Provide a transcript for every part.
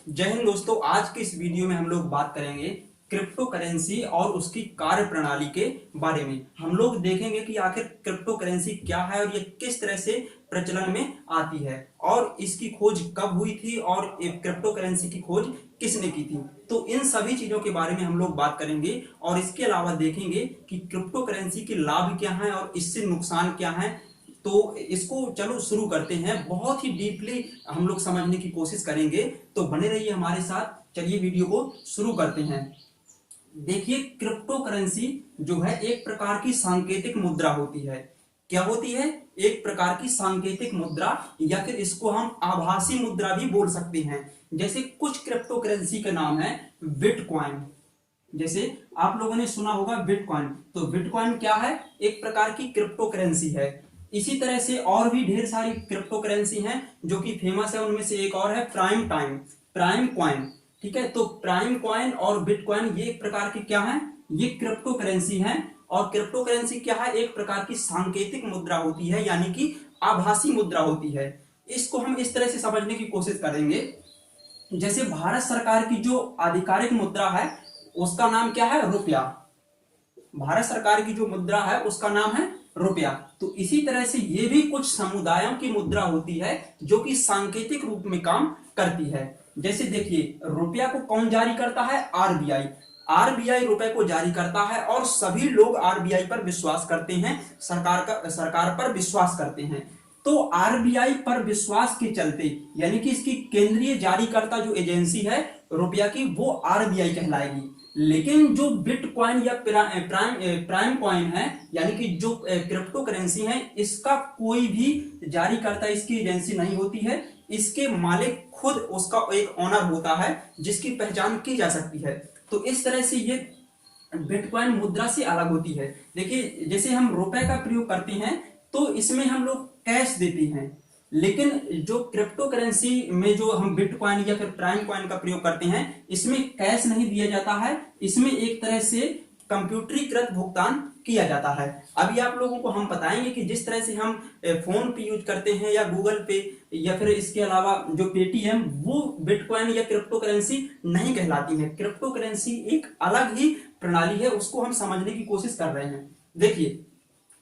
जय हिंद दोस्तों। आज के इस वीडियो में हम लोग बात करेंगे क्रिप्टो करेंसी और उसकी कार्य प्रणाली के बारे में। हम लोग देखेंगे कि आखिर क्रिप्टो करेंसी क्या है और ये किस तरह से प्रचलन में आती है और इसकी खोज कब हुई थी और क्रिप्टो करेंसी की खोज किसने की थी। तो इन सभी चीजों के बारे में हम लोग बात करेंगे और इसके अलावा देखेंगे कि क्रिप्टो करेंसी के लाभ क्या हैं और इससे नुकसान क्या है। तो इसको चलो शुरू करते हैं। बहुत ही डीपली हम लोग समझने की कोशिश करेंगे, तो बने रहिए हमारे साथ। चलिए वीडियो को शुरू करते हैं। देखिए, क्रिप्टो करेंसी जो है एक प्रकार की सांकेतिक मुद्रा होती है। क्या होती है? एक प्रकार की सांकेतिक मुद्रा, या फिर इसको हम आभासी मुद्रा भी बोल सकते हैं। जैसे कुछ क्रिप्टो करेंसी का नाम है बिटकॉइन। जैसे आप लोगों ने सुना होगा बिटकॉइन, तो बिटकॉइन क्या है? एक प्रकार की क्रिप्टो करेंसी है। इसी तरह से और भी ढेर सारी क्रिप्टो करेंसी हैं जो कि फेमस है। उनमें से एक और है प्राइम कॉइन। ठीक है, तो प्राइम कॉइन और बिटकॉइन ये एक प्रकार की क्या है? ये क्रिप्टो करेंसी है। और क्रिप्टो करेंसी क्या है? एक प्रकार की सांकेतिक मुद्रा होती है, यानी कि आभासी मुद्रा होती है। इसको हम इस तरह से समझने की कोशिश करेंगे। जैसे भारत सरकार की जो आधिकारिक मुद्रा है उसका नाम क्या है? रुपया। भारत सरकार की जो मुद्रा है उसका नाम है रुपया। तो इसी तरह से ये भी कुछ समुदायों की मुद्रा होती है जो कि सांकेतिक रूप में काम करती है। जैसे देखिए, रुपया को कौन जारी करता है? आरबीआई। आरबीआई रुपए को जारी करता है और सभी लोग आरबीआई पर विश्वास करते हैं, सरकार पर विश्वास करते हैं। तो आरबीआई पर विश्वास के चलते, यानी कि इसकी केंद्रीय जारीकर्ता जो एजेंसी है रुपया की, वो आरबीआई कहलाएगी। लेकिन जो बिटकॉइन या प्राइम कॉइन है, यानी कि जो क्रिप्टो करेंसी है, इसका कोई भी जारीकर्ता, इसकी एजेंसी नहीं होती है। इसके मालिक खुद उसका एक ओनर होता है जिसकी पहचान की जा सकती है। तो इस तरह से ये बिटकॉइन मुद्रा से अलग होती है। देखिए, जैसे हम रुपए का प्रयोग करते हैं तो इसमें हम लोग कैश देते हैं, लेकिन जो क्रिप्टो करेंसी में जो हम बिटकॉइन या फिर प्राइम कॉइन का प्रयोग करते हैं, इसमें कैश नहीं दिया जाता है। इसमें एक तरह से कंप्यूटरीकृत भुगतान किया जाता है। अभी आप लोगों को हम बताएंगे कि जिस तरह से हम फोन पे यूज करते हैं या गूगल पे या फिर इसके अलावा जो पेटीएम, वो बिटकॉइन या क्रिप्टो करेंसी नहीं कहलाती है। क्रिप्टो करेंसी एक अलग ही प्रणाली है, उसको हम समझने की कोशिश कर रहे हैं। देखिए,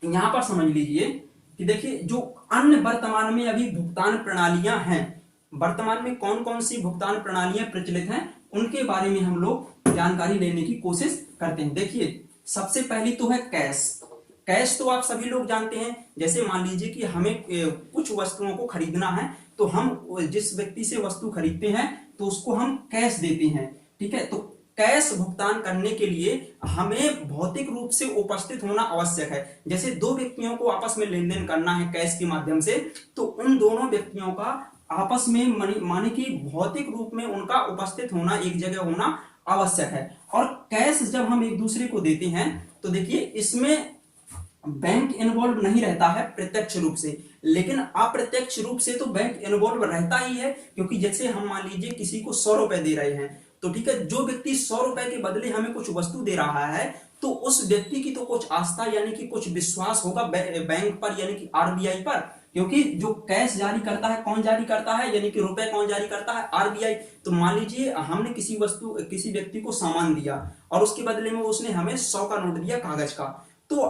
यहां पर समझ लीजिए कि देखिए, जो अन्य वर्तमान में अभी भुगतान प्रणालियां हैं, वर्तमान में कौन कौन सी भुगतान प्रणालियां प्रचलित हैं, उनके बारे में हम लोग जानकारी लेने की कोशिश करते हैं। देखिए, सबसे पहली तो है कैश। कैश तो आप सभी लोग जानते हैं। जैसे मान लीजिए कि हमें कुछ वस्तुओं को खरीदना है, तो हम जिस व्यक्ति से वस्तु खरीदते हैं तो उसको हम कैश देते हैं। ठीक है, तो कैश भुगतान करने के लिए हमें भौतिक रूप से उपस्थित होना आवश्यक है। जैसे दो व्यक्तियों को आपस में लेन देन करना है कैश के माध्यम से, तो उन दोनों व्यक्तियों का आपस में माने कि भौतिक रूप में उनका उपस्थित होना, एक जगह होना आवश्यक है। और कैश जब हम एक दूसरे को देते हैं तो देखिए, इसमें बैंक इन्वॉल्व नहीं रहता है प्रत्यक्ष रूप से, लेकिन अप्रत्यक्ष रूप से तो बैंक इन्वॉल्व रहता ही है। क्योंकि जैसे हम मान लीजिए किसी को 100 रुपए दे रहे हैं, तो ठीक है, जो व्यक्ति 100 रुपए के बदले हमें कुछ वस्तु दे रहा है, तो उस व्यक्ति की तो कुछ आस्था यानी कि कुछ विश्वास होगा बैंक पर, यानी कि आरबीआई पर। क्योंकि जो कैश जारी करता है, कौन जारी करता है, यानी कि रुपए कौन जारी करता है? आरबीआई। तो मान लीजिए हमने किसी व्यक्ति को सामान दिया और उसके बदले में उसने हमें 100 का नोट दिया कागज का, तो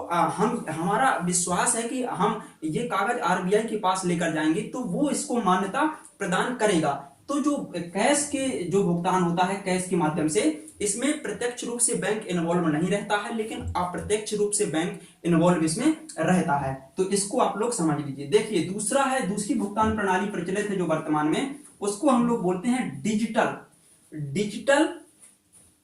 हमारा विश्वास है कि हम ये कागज आरबीआई के पास लेकर जाएंगे तो वो इसको मान्यता प्रदान करेगा। तो जो कैश के जो भुगतान होता है कैश के माध्यम से, इसमें प्रत्यक्ष रूप से बैंक इन्वॉल्व नहीं रहता है, लेकिन अप्रत्यक्ष रूप से बैंक इन्वॉल्व इसमें रहता है। तो इसको आप लोग समझ लीजिए। देखिए, दूसरी भुगतान प्रणाली प्रचलित है जो वर्तमान में, उसको हम लोग बोलते हैं डिजिटल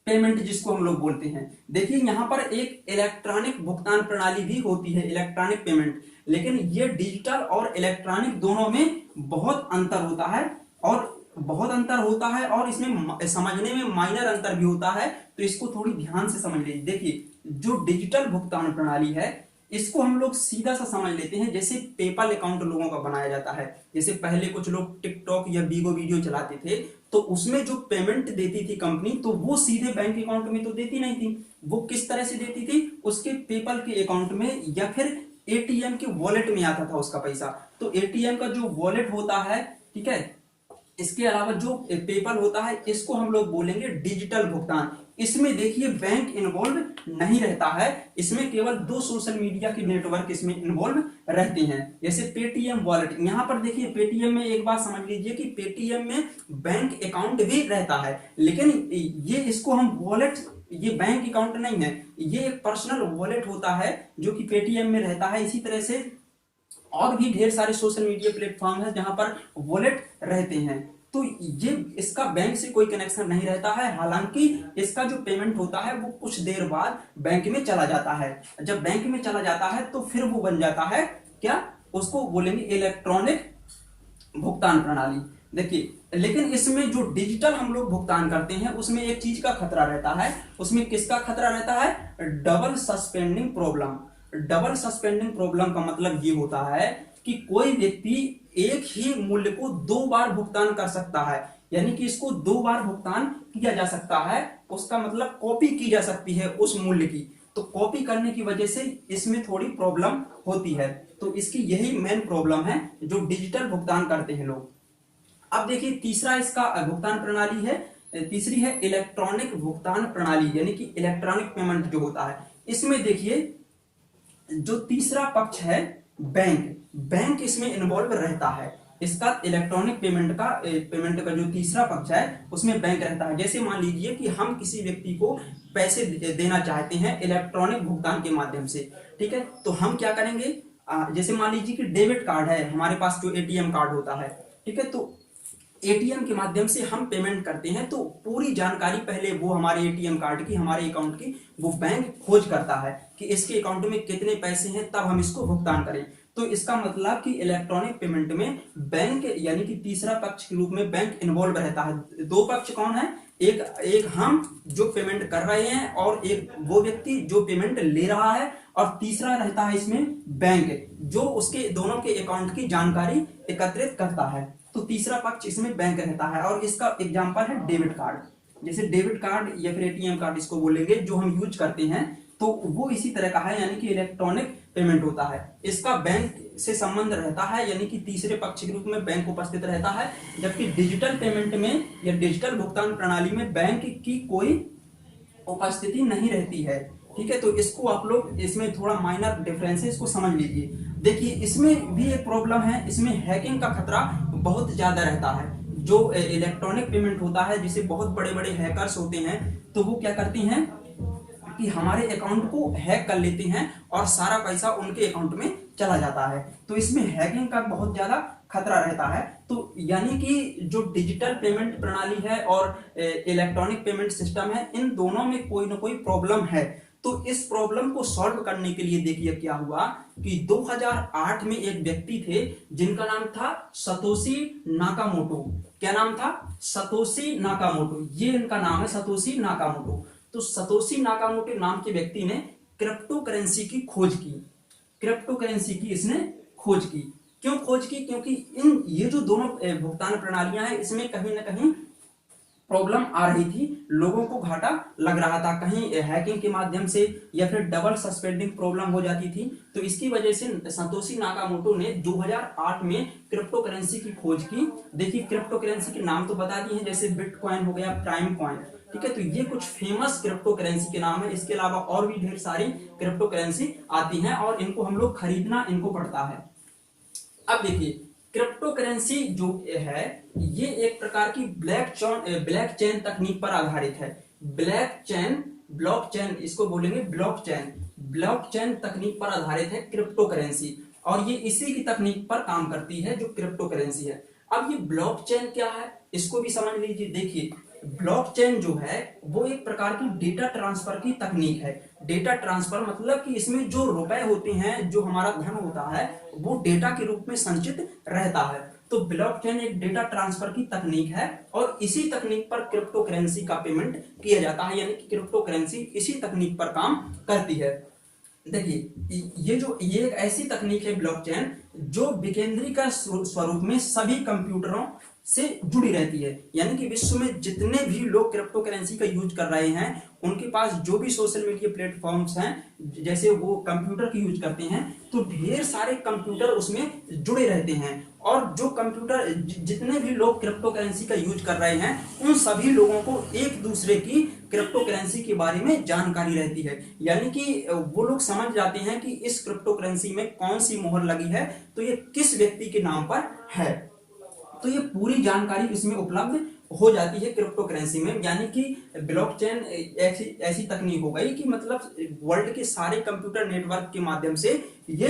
पेमेंट, जिसको हम लोग बोलते हैं। देखिए, यहां पर एक इलेक्ट्रॉनिक भुगतान प्रणाली भी होती है, इलेक्ट्रॉनिक पेमेंट। लेकिन ये डिजिटल और इलेक्ट्रॉनिक दोनों में बहुत अंतर होता है और इसमें समझने में माइनर अंतर भी होता है। तो इसको थोड़ी ध्यान से समझ लीजिए। देखिए, जो डिजिटल भुगतान प्रणाली है, इसको हम लोग सीधा सा समझ लेते हैं। जैसे पेपल अकाउंट लोगों का बनाया जाता है, जैसे पहले कुछ लोग टिकटॉक या बीगो वीडियो चलाते थे, तो उसमें जो पेमेंट देती थी कंपनी, तो वो सीधे बैंक अकाउंट में तो देती नहीं थी। वो किस तरह से देती थी? उसके पेपल के अकाउंट में या फिर एटीएम के वॉलेट में आता था उसका पैसा। तो एटीएम का जो वॉलेट होता है, ठीक है, इसके अलावा जो पेपल होता है इसको हम लोग बोलेंगे डिजिटल भुगतान। इसमें देखिए बैंक इन्वॉल्व नहीं रहता है, इसमें केवल दो सोशल मीडिया के नेटवर्क इसमें इन्वॉल्व रहते हैं, जैसे पेटीएम वॉलेट। यहां पर देखिए पेटीएम में एक बात समझ लीजिए कि पेटीएम में बैंक अकाउंट भी रहता है, लेकिन ये इसको हम वॉलेट, ये बैंक अकाउंट नहीं है, ये एक पर्सनल वॉलेट होता है जो कि पेटीएम में रहता है। इसी तरह से और भी ढेर सारे सोशल मीडिया प्लेटफॉर्म है जहां पर वॉलेट रहते हैं। तो ये इसका बैंक से कोई कनेक्शन नहीं रहता है, हालांकि इसका जो पेमेंट होता है वो कुछ देर बाद बैंक में चला जाता है। जब बैंक में चला जाता है तो फिर वो बन जाता है क्या, उसको बोलेंगे इलेक्ट्रॉनिक भुगतान प्रणाली। देखिए लेकिन इसमें जो डिजिटल हम लोग भुगतान करते हैं उसमें एक चीज का खतरा रहता है। उसमें किसका खतरा रहता है? Double suspending problem. Double suspending problem का मतलब ये होता है कि कोई व्यक्ति एक ही मूल्य को दो बार भुगतान कर सकता है, यानी कि इसको दो बार भुगतान किया जा सकता है। उसका मतलब कॉपी की जा सकती है उस मूल्य की, तो कॉपी करने की वजह से इसमें थोड़ी प्रॉब्लम होती है। तो इसकी यही मेन प्रॉब्लम है जो डिजिटल भुगतान करते हैं लोग। अब देखिए तीसरा इसका भुगतान प्रणाली है, तीसरी है इलेक्ट्रॉनिक भुगतान प्रणाली, यानी कि इलेक्ट्रॉनिक पेमेंट जो होता है। इसमें देखिए जो तीसरा पक्ष है बैंक इसमें इन्वॉल्व रहता है। इसका इलेक्ट्रॉनिक पेमेंट का जो तीसरा पक्ष है उसमें बैंक रहता है। जैसे मान लीजिए कि हम किसी व्यक्ति को पैसे देना चाहते हैं इलेक्ट्रॉनिक भुगतान के माध्यम से, ठीक है, तो हम क्या करेंगे, जैसे मान लीजिए कि डेबिट कार्ड है हमारे पास, जो एटीएम कार्ड होता है, ठीक है, तो एटीएम के माध्यम से हम पेमेंट करते हैं तो पूरी जानकारी पहले वो हमारे एटीएम कार्ड की, हमारे अकाउंट की वो बैंक खोज करता है कि इसके अकाउंट में कितने पैसे हैं, तब हम इसको भुगतान करें। तो इसका मतलब कि इलेक्ट्रॉनिक पेमेंट में बैंक यानी कि तीसरा पक्ष के रूप में बैंक इन्वॉल्व रहता है। दो पक्ष कौन है? एक हम जो पेमेंट कर रहे हैं और एक वो व्यक्ति जो पेमेंट ले रहा है, और तीसरा रहता है इसमें बैंक जो उसके दोनों के अकाउंट की जानकारी एकत्रित करता है। तो तीसरा पक्ष इसमें बैंक रहता है। और इसका एग्जांपल है डेबिट कार्ड। जैसे डेबिट कार्ड या फिर एटीएम कार्ड इसको बोलेंगे, जो हम यूज करते हैं, तो वो इसी तरह का है, यानी कि इलेक्ट्रॉनिक पेमेंट होता है। इसका बैंक से संबंध रहता है, यानी कि तीसरे पक्ष के रूप में बैंक उपस्थित रहता है। जबकि डिजिटल पेमेंट में या डिजिटल भुगतान प्रणाली में बैंक की कोई उपस्थिति नहीं रहती है, ठीक है। तो इसको आप लोग, इसमें थोड़ा माइनर डिफरेंस है, इसको समझ लीजिए। देखिए इसमें भी एक प्रॉब्लम है, इसमें हैकिंग का खतरा बहुत ज्यादा रहता है। जो इलेक्ट्रॉनिक पेमेंट होता है, जिसे बहुत बड़े बड़े हैकर्स होते हैं, तो वो क्या करते हैं कि हमारे अकाउंट को हैक कर लेते हैं और सारा पैसा उनके अकाउंट में चला जाता है। तो इसमें हैकिंग का बहुत ज्यादा खतरा रहता है। तो यानी कि जो डिजिटल पेमेंट प्रणाली है और इलेक्ट्रॉनिक पेमेंट सिस्टम है, इन दोनों में कोई ना कोई प्रॉब्लम है। तो इस प्रॉब्लम को सॉल्व करने के लिए देखिए क्या हुआ कि 2008 में एक व्यक्ति थे जिनका नाम था सतोशी नाकामोटो। क्या नाम था? Satoshi Nakamoto. ये इनका नाम है, सतोशी नाकामोटो। तो सतोशी नाकामोटो नाम के व्यक्ति ने क्रिप्टो करेंसी की खोज की। क्रिप्टो करेंसी की इसने खोज की। क्यों खोज की? क्योंकि ये जो दोनों भुगतान प्रणालियां हैं, इसमें कहीं ना कहीं प्रॉब्लम आ रही थी, लोगों को घाटा लग रहा था, कहीं हैकिंग के माध्यम से या फिर डबल सस्पेंडिंग प्रॉब्लम हो जाती थी। तो इसकी वजह से सतोशी नाकामोटो ने 2008 में क्रिप्टो करेंसी की खोज की। देखिए क्रिप्टो करेंसी के नाम तो बता दिए हैं, जैसे बिटकॉइन हो गया, प्राइम कॉइन, ठीक है। तो ये कुछ फेमस क्रिप्टो करेंसी के नाम है। इसके अलावा और भी ढेर सारी क्रिप्टो करेंसी आती हैं और इनको हम लोग खरीदना इनको पड़ता है। अब देखिए क्रिप्टो करेंसी जो है ये एक प्रकार की ब्लैक चेन तकनीक पर आधारित है। ब्लॉकचेन इसको बोलेंगे ब्लॉकचेन तकनीक पर आधारित है क्रिप्टो करेंसी, और ये इसी की तकनीक पर काम करती है जो क्रिप्टो करेंसी है। अब ये ब्लॉकचेन क्या है इसको भी समझ लीजिए। देखिए ब्लॉकचेन जो है वो एक प्रकार की डेटा ट्रांसफर की तकनीक है। डेटा ट्रांसफर मतलब कि इसमें जो रुपए होते हैं, जो हमारा धन होता है, वो डेटा के रूप में संचित रहता है। तो ब्लॉकचेन एक डेटा ट्रांसफर की तकनीक है और इसी तकनीक पर क्रिप्टो करेंसी का पेमेंट किया जाता है, यानी कि क्रिप्टो करेंसी इसी तकनीक पर काम करती है। देखिए ये एक ऐसी तकनीक है ब्लॉकचेन जो विकेंद्रीकृत स्वरूप में सभी कंप्यूटरों से जुड़ी रहती है। यानी कि विश्व में जितने भी लोग क्रिप्टो करेंसी का यूज कर रहे हैं, उनके पास जो भी सोशल मीडिया प्लेटफॉर्म्स हैं, जैसे वो कंप्यूटर की यूज करते हैं, तो ढेर सारे कंप्यूटर उसमें जुड़े रहते हैं। और जो कंप्यूटर जितने भी लोग क्रिप्टो करेंसी का यूज कर रहे हैं, उन सभी लोगों को एक दूसरे की क्रिप्टो करेंसी के बारे में जानकारी रहती है। यानी कि वो लोग समझ जाते हैं कि इस क्रिप्टो करेंसी में कौन सी मोहर लगी है, तो ये किस व्यक्ति के नाम पर है। तो ये पूरी जानकारी इसमें उपलब्ध हो जाती है क्रिप्टो करेंसी में। यानी कि ब्लॉकचेन ऐसी ऐसी तकनीक हो गई कि मतलब वर्ल्ड के सारे कंप्यूटर नेटवर्क के माध्यम से ये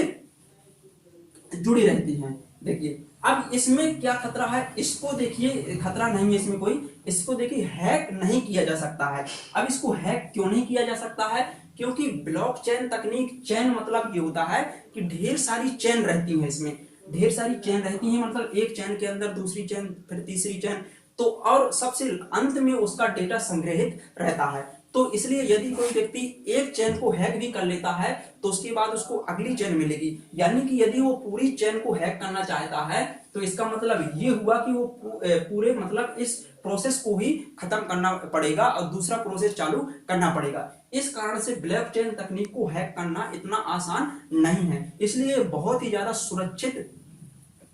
जुड़ी रहती हैं। देखिए अब इसमें क्या खतरा है, इसको देखिए, खतरा नहीं है इसमें कोई। इसको देखिए हैक नहीं किया जा सकता है। अब इसको हैक क्यों नहीं किया जा सकता है, क्योंकि ब्लॉकचेन तकनीक, चेन मतलब ये होता है कि ढेर सारी चेन रहती है, इसमें ढेर सारी चेन रहती है, मतलब एक चेन के अंदर दूसरी चेन, फिर तीसरी चेन, तो और सबसे अंत में उसका डेटा संग्रहित रहता है। तो इसलिए यदि कोई व्यक्ति एक चेन को हैक भी कर लेता है, तो उसके बाद उसको अगली चेन मिलेगी। यानी कि यदि वो पूरी चेन को हैक करना चाहता है, तो इसका मतलब ये हुआ कि वो पूरे मतलब इस प्रोसेस को ही खत्म करना पड़ेगा और दूसरा प्रोसेस चालू करना पड़ेगा। इस कारण से ब्लॉकचेन तकनीक को हैक करना इतना आसान नहीं है। इसलिए बहुत ही ज्यादा सुरक्षित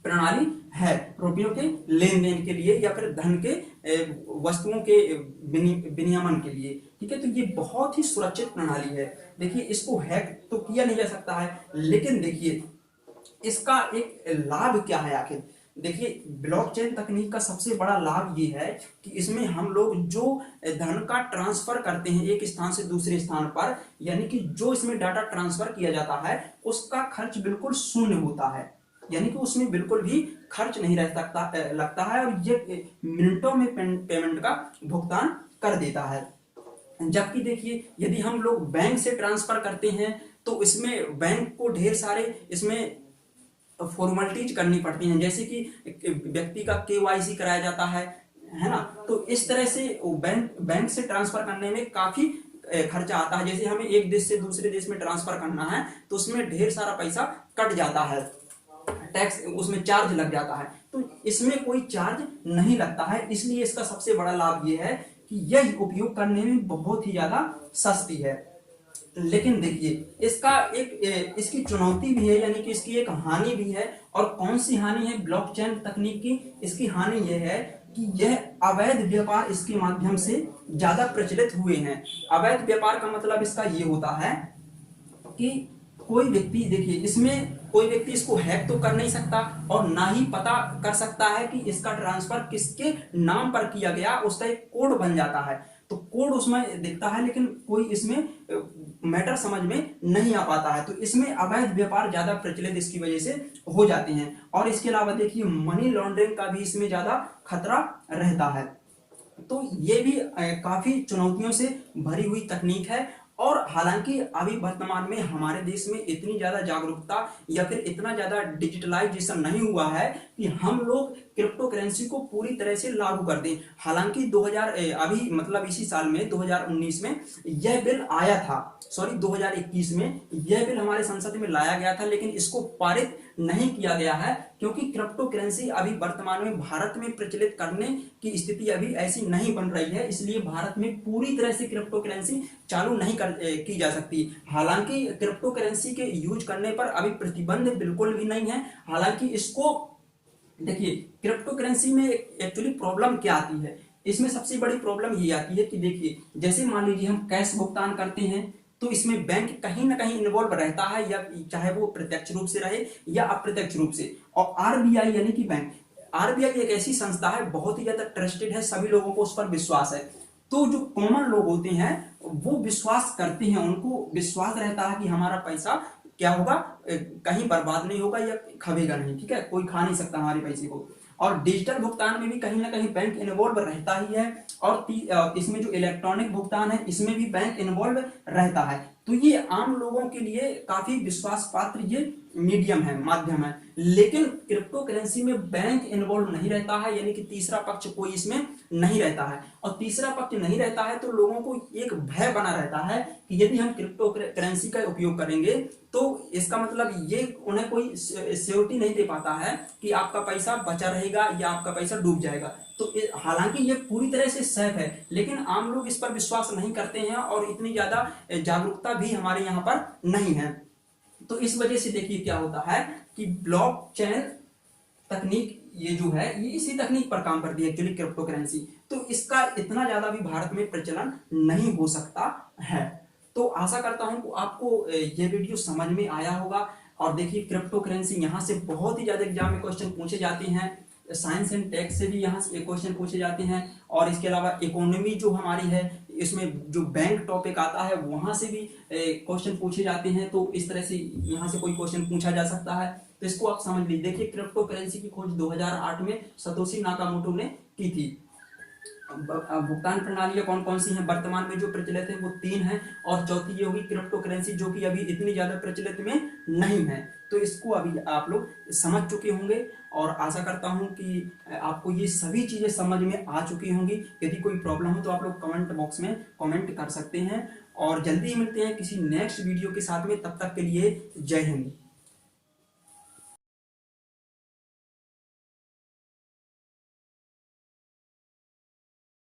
प्रणाली है रुपयों के लेन देन के लिए या फिर धन के वस्तुओं के विनियमन के लिए। ठीक है, तो ये बहुत ही सुरक्षित प्रणाली है। देखिए इसको हैक तो किया नहीं जा सकता है, लेकिन देखिए इसका एक लाभ क्या है आखिर। देखिए ब्लॉकचेन तकनीक का सबसे बड़ा लाभ ये है कि इसमें हम लोग जो धन का ट्रांसफर करते हैं एक स्थान से दूसरे स्थान पर, यानी कि जो इसमें डाटा ट्रांसफर किया जाता है, उसका खर्च बिल्कुल शून्य होता है। यानी कि उसमें बिल्कुल भी खर्च नहीं रह सकता लगता है, और ये मिनटों में पेमेंट का भुगतान कर देता है। जबकि देखिए यदि हम लोग बैंक से ट्रांसफर करते हैं, तो इसमें बैंक को ढेर सारे इसमें फॉर्मेलिटीज करनी पड़ती हैं, जैसे कि व्यक्ति का केवाईसी कराया जाता है ना। तो इस तरह से बैंक से ट्रांसफर करने में काफी खर्चा आता है। जैसे हमें एक देश से दूसरे देश में ट्रांसफर करना है, तो उसमें ढेर सारा पैसा कट जाता है, टैक्स उसमें चार्ज लग जाता है। तो इसमें कोई चार्ज नहीं लगता है। इसलिए इसका सबसे बड़ा लाभ ये है कि यह उपयोग करने में बहुत ही ज्यादा सस्ती है। लेकिन देखिए इसका इसकी चुनौती भी है, यानी कि इसकी एक हानि भी है। और कौन सी हानि है ब्लॉकचेन तकनीक की? इसकी हानि यह है कि यह अवैध व्यापार इसके माध्यम से ज्यादा प्रचलित हुए हैं। अवैध व्यापार का मतलब इसका ये होता है कि कोई व्यक्ति, देखिए इसमें कोई व्यक्ति इसको हैक तो कर नहीं सकता और ना ही पता कर सकता है कि इसका ट्रांसफर किसके नाम पर किया गया। उसका एक कोड बन जाता है, तो कोड उसमें दिखता है, लेकिन कोई इसमें मैटर समझ में नहीं आ पाता है। तो इसमें अवैध व्यापार ज्यादा प्रचलित इसकी वजह से हो जाते हैं। और इसके अलावा देखिए मनी लॉन्ड्रिंग का भी इसमें ज्यादा खतरा रहता है। तो ये भी काफी चुनौतियों से भरी हुई तकनीक है। और हालांकि अभी वर्तमान में हमारे देश में इतनी ज्यादा जागरूकता या फिर इतना ज्यादा डिजिटलाइजेशन नहीं हुआ है कि हम लोग क्रिप्टो करेंसी को पूरी तरह से लागू कर दें। हालांकि 2000 अभी मतलब इसी साल में 2019 में यह बिल आया था, सॉरी 2021 में यह बिल हमारे संसद में लाया गया था, लेकिन इसको पारित नहीं किया गया है, क्योंकि क्रिप्टो करेंसी अभी वर्तमान में भारत में प्रचलित करने की स्थिति अभी ऐसी नहीं बन रही है। इसलिए भारत में पूरी तरह से क्रिप्टो करेंसी चालू नहीं की जा सकती। हालांकि क्रिप्टो करेंसी के यूज करने पर अभी प्रतिबंध बिल्कुल भी नहीं है। हालांकि इसको देखिए क्रिप्टो करेंसी में एक्चुअली प्रॉब्लम क्या आती है, इसमें सबसे बड़ी प्रॉब्लम ये आती है कि देखिए जैसे मान लीजिए हम कैश भुगतान करते हैं, तो इसमें बैंक कहीं ना कहीं इन्वॉल्व रहता है, या चाहे वो प्रत्यक्ष रूप से रहे या अप्रत्यक्ष रूप से। और आरबीआई यानी कि बैंक, आरबीआई एक ऐसी संस्था है, बहुत ही ज्यादा ट्रस्टेड है, सभी लोगों को उस पर विश्वास है। तो जो कॉमन लोग होते हैं वो विश्वास करते हैं, उनको विश्वास रहता है कि हमारा पैसा क्या होगा, कहीं बर्बाद नहीं होगा या खबेगा नहीं। ठीक है, कोई खा नहीं सकता हमारे पैसे को। और डिजिटल भुगतान में भी कहीं ना कहीं बैंक इन्वॉल्व रहता ही है। और इसमें जो इलेक्ट्रॉनिक भुगतान है इसमें भी बैंक इन्वॉल्व रहता है। तो ये आम लोगों के लिए काफी विश्वास पात्र ये मीडियम है, माध्यम है। लेकिन क्रिप्टो करेंसी में बैंक इन्वॉल्व नहीं रहता है, यानी कि तीसरा पक्ष कोई इसमें नहीं रहता है। और तीसरा पक्ष नहीं रहता है तो लोगों को एक भय बना रहता है कि यदि हम क्रिप्टो करेंसी का उपयोग करेंगे तो इसका मतलब ये उन्हें कोई श्योरिटी नहीं दे पाता है कि आपका पैसा बचा रहेगा या आपका पैसा डूब जाएगा। तो हालांकि ये पूरी तरह से सेफ है, लेकिन आम लोग इस पर विश्वास नहीं करते हैं और इतनी ज्यादा जागरूकता भी हमारे यहाँ पर नहीं है। तो इस वजह से देखिए क्या होता है कि ब्लॉकचेन तकनीक ये जो है ये इसी तकनीक पर काम करती है एक्चुअली क्रिप्टो करेंसी। तो इसका इतना ज्यादा भी भारत में प्रचलन नहीं हो सकता है। तो आशा करता हूं कि आपको ये वीडियो समझ में आया होगा। और देखिए क्रिप्टो करेंसी यहाँ से बहुत ही ज्यादा एग्जाम में क्वेश्चन पूछे जाते हैं, साइंस एंड टेक से भी यहाँ से क्वेश्चन पूछे जाते हैं, और इसके अलावा इकोनॉमी जो हमारी है इसमें जो बैंक टॉपिक आता है वहां से भी क्वेश्चन पूछे जाते हैं। तो इस तरह से यहाँ से कोई क्वेश्चन पूछा जा सकता है। तो इसको आप समझ लीजिए। देखिए क्रिप्टो करेंसी की खोज 2008 में सतोशी नाकामोटो ने की थी। भुगतान प्रणालियां कौन कौन सी हैं वर्तमान में जो प्रचलित है, वो 3 हैं, और चौथी ये होगी क्रिप्टो करेंसी जो कि अभी इतनी ज्यादा प्रचलित में नहीं है। तो इसको अभी आप लोग समझ चुके होंगे और आशा करता हूं कि आपको ये सभी चीजें समझ में आ चुकी होंगी। यदि कोई प्रॉब्लम हो तो आप लोग कमेंट बॉक्स में कमेंट कर सकते हैं, और जल्दी ही मिलते हैं किसी नेक्स्ट वीडियो के साथ में। तब तक के लिए जय हिंद।